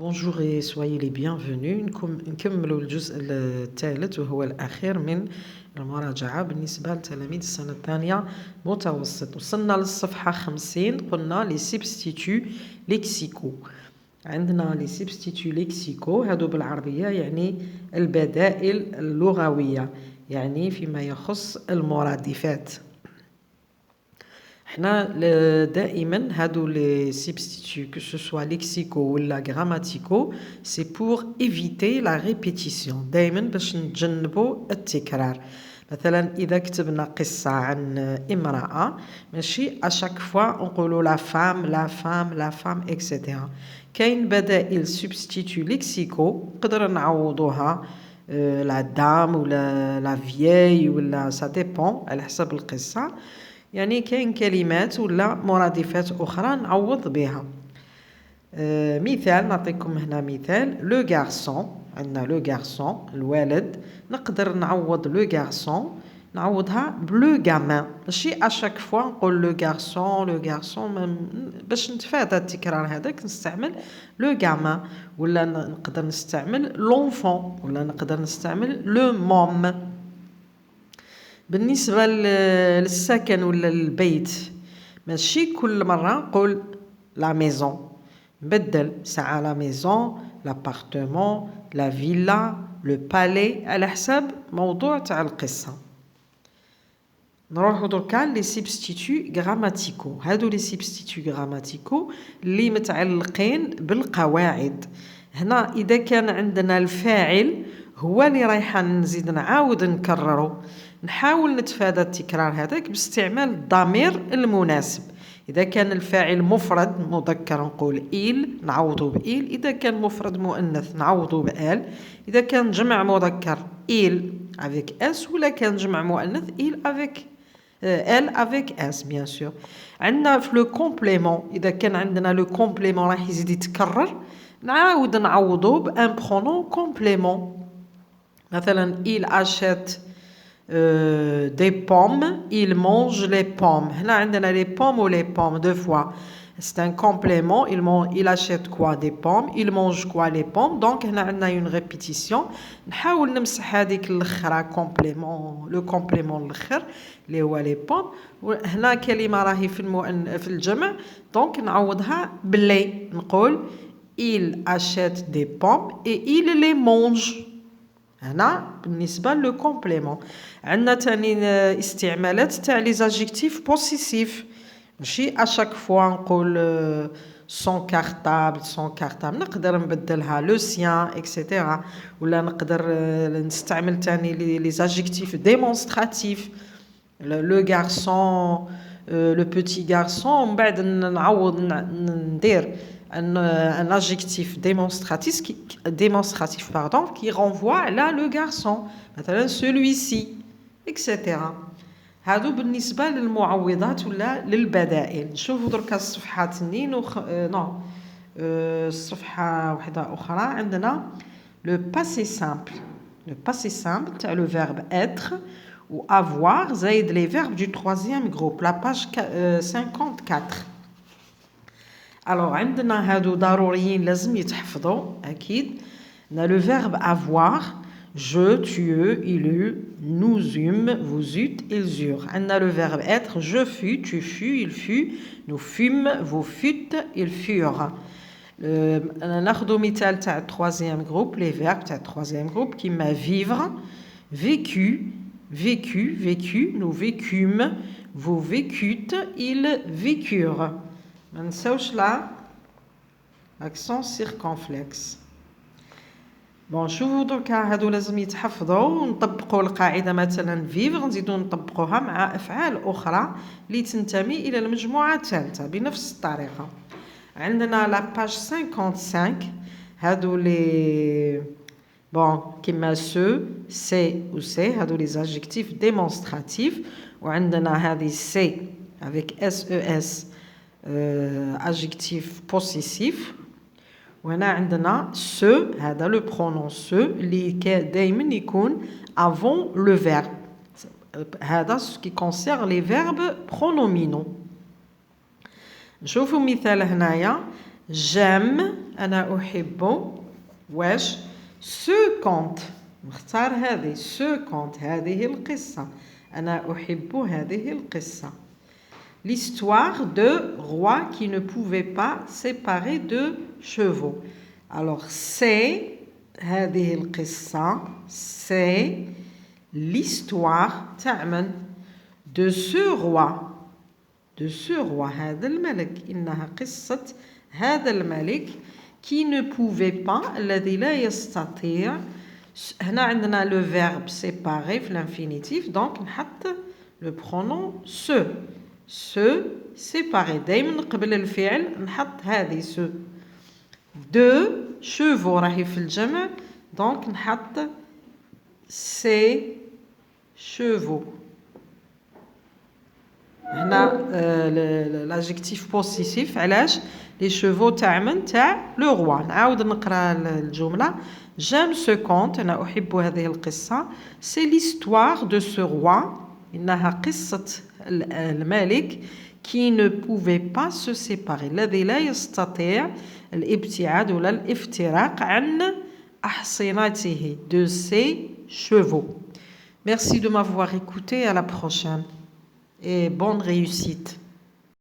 Bonjour et soyez les bienvenus. نكملوا الجزء الثالث وهو الأخير من المراجعة بالنسبة لتلاميذ السنة الثانية متوسط. وصلنا للصفحة 50. قلنا لي سبستيتو ليكسيكو. عندنا لي سبستيتو ليكسيكو هادو بالعربية يعني البدائل اللغوية، يعني فيما يخص المرادفات. حنا دائما هادو لي سبستيتو que ce soit lexico ولا grammatico c'est pour éviter la répétition، دائما باش نتجنبوا التكرار. مثلا اذا كتبنا قصة عن امرأة ماشي اشاك فوا نقولوا لا فام لا فام لا فام اكسيتيرا. كاين بدائل سبستيتو ليكسيكو نقدر نعوضوها لا دام ولا لا فيي ولا سا ديبون على حسب القصة. يعني كاين كلمات ولا مرادفات أخرى نعوض بها. مثال نعطيكم هنا مثال لو غارسون. عندنا لو غارسون الولد، نقدر نعوض لو غارسون نعوضها بلو غامان. ماشي اشاك فوا نقول لو غارسون باش نتفادى التكرار هذاك نستعمل لو غامان، ولا نقدر نستعمل لونفون، ولا نقدر نستعمل لو موم. بالنسبة للسكن ولا البيت ماشي كل مرة نقول لا ميزون، نبدل ساعة لا ميزون لابارتمون لا فيلا لو بالي على حسب موضوع تاع القصة. نروحو دركا لي سبستيتو غراماتيكو. هادو لي سبستيتو غراماتيكو اللي متعلقين بالقواعد. هنا إذا كان عندنا الفاعل هو اللي رايحة نزيد نعاود نكررو، نحاول نتفادى التكرار هذاك باستعمال الضمير المناسب. إذا كان الفاعل مفرد مذكر نقول إيل نعوضو بإيل، إذا كان مفرد مؤنث نعوضو بآل، إذا كان جمع مذكر إيل avec اس، ولا كان جمع مؤنث إيل avec elle avec s bien sûr. عندنا في لو كومبليمون، إذا كان عندنا لو كومبليمون راح يزيد يتكرر نعاود نعوضو بان برونون كومبليمون. مثلا il achète des pommes, il mange les pommes. هنا عندنا les pommes ou les pommes deux fois. C'est un complément. Il achète quoi? Des pommes. Il mange quoi? Les pommes. Donc هنا عندنا une répétition. نحاول نمسح هذيك الاخرى complément، le complément الاخر اللي هو les pommes. وهنا كلمة راهي في الجمع دونك نعوضها باللي نقول il achète des pommes et il les mange. هنا بالنسبة لو كومبليمون. عندنا تاني استعمالات تاع لي زادجيكتيف بوسيسيف. ماشي اشاك فوا نقول سون كارطابل نقدر نبدلها لو سيان اكسيتيرا، ولا نقدر نستعمل تاني لي زادجيكتيف ديمونستراتيف لو غارسون لو بوتي غارسون. من بعد نعوض ندير un adjectif démonstratif pardon, qui renvoie à le garçon، مثلا celui-ci etc. هادو بالنسبة للمعوضات ولا للبدائل. نشوفوا دركا الصفحات اثنين الصفحة واحدة أخرى. عندنا le passé simple تاع le verbe être ou avoir زايد les verbes du troisième groupe la page 54. Alors عندنا هادو ضروريين لازم يتحفظوا أكيد. le verbe avoir je, tu, il eut, nous eûmes, vous eûtes, ils eurent. عندنا le verbe être je fus, tu fus, il fut, nous fûmes, vous fûtes, ils furent. ناخذوا مثال تاع troisième groupe les verbes تاع troisième groupe كيما vivre vécu vécu nous vécûmes vous vécûtes ils vécurent. ما نساوش لا accent circonflexe. بون شوفوا دركا هادو لازم يتحفظوا ونطبقوا القاعده. مثلا فيفر نزيدو نطبقوها مع افعال اخرى اللي تنتمي الى المجموعه الثالثه بنفس الطريقه. عندنا لا باج 55 هادو لي بون كيما سو سي و سي هادو لي زادجيكتيف ديمونستراتيف. وعندنا هذه سي avec اس adjectif possessif. وهنا عندنا ce هذا لو برونون ce اللي دائما يكون avant le verbe. هذا ce qui concerne les verbes pronominaux. نشوفوا مثال هنايا j'aime أنا أحب واش ce conte نختار هذه ce conte هذه القصة أنا أحب هذه القصة l'histoire de rois qui ne pouvaient pas séparer deux chevaux alors c'est هذه القصة c'est l'histoire تعمل de ce roi هذا الملك إنها قصة هذا الملك qui ne pouvait pas الذي لا يستطيع هنا عندنا le verbe séparer في l'infinitif donc نحط le pronom se séparer دايما قبل الفعل نحط هذه se deux chevaux راهي في الجمع donc نحط ces chevaux هنا l'adjectif possessif علاش les chevaux تعمل تاع le roi نعاود نقرا الجملة j'aime ce conte أنا أحب هذه القصة c'est l'histoire de ce roi إنها قصة الملك qui ne pouvait pas se séparer الذي لا يستطيع الابتعاد ولا الافتراق عن أحصنته de ses chevaux merci de m'avoir écouté à la prochaine et bonne réussite